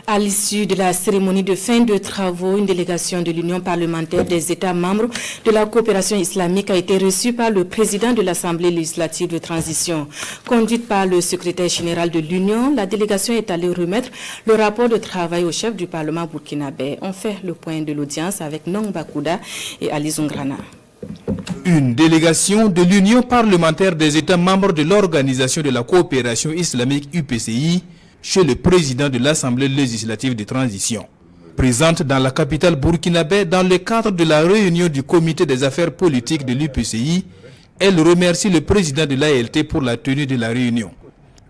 À l'issue de la cérémonie de fin de travaux, une délégation de l'Union parlementaire des États membres de la coopération islamique a été reçue par le président de l'Assemblée législative de transition. Conduite par le secrétaire général de l'Union, la délégation est allée remettre le rapport de travail au chef du Parlement burkinabé. On fait le point de l'audience avec Nong Bakouda et Ali Zungrana. Une délégation de l'Union parlementaire des États membres de l'Organisation de la coopération islamique UPCI chez le président de l'Assemblée législative de transition. Présente dans la capitale burkinabé dans le cadre de la réunion du comité des affaires politiques de l'UPCI, elle remercie le président de l'ALT pour la tenue de la réunion.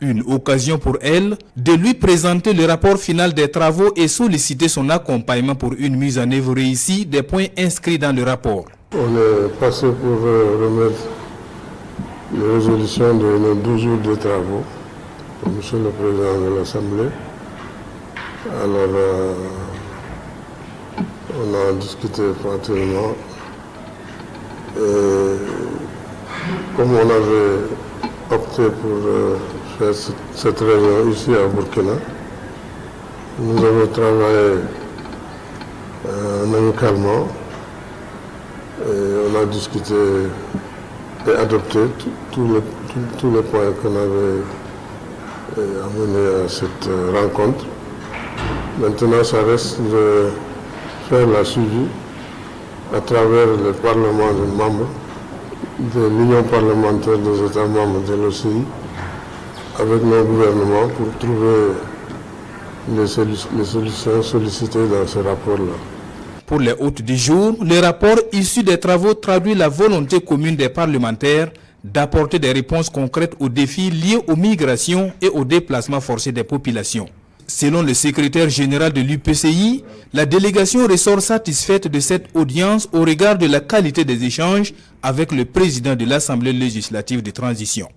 Une occasion pour elle de lui présenter le rapport final des travaux et solliciter son accompagnement pour une mise en œuvre réussie des points inscrits dans le rapport. On est passé pour remettre les résolutions de nos 12 jours de travaux pour M. le Président de l'Assemblée. Alors, on a discuté pratiquement. Et comme on avait opté pour faire cette réunion ici à Burkina, nous avons travaillé amicalement. Et on a discuté et adopté tous les points qu'on avait amenés à cette rencontre. Maintenant, ça reste de faire la suivi à travers le Parlement des membres de l'Union parlementaire des États membres de l'OCI avec nos gouvernements pour trouver les solutions sollicitées dans ce rapport-là. Pour les hôtes du jour, le rapport issu des travaux traduit la volonté commune des parlementaires d'apporter des réponses concrètes aux défis liés aux migrations et aux déplacements forcés des populations. Selon le secrétaire général de l'UPCI, la délégation ressort satisfaite de cette audience au regard de la qualité des échanges avec le président de l'Assemblée législative de transition.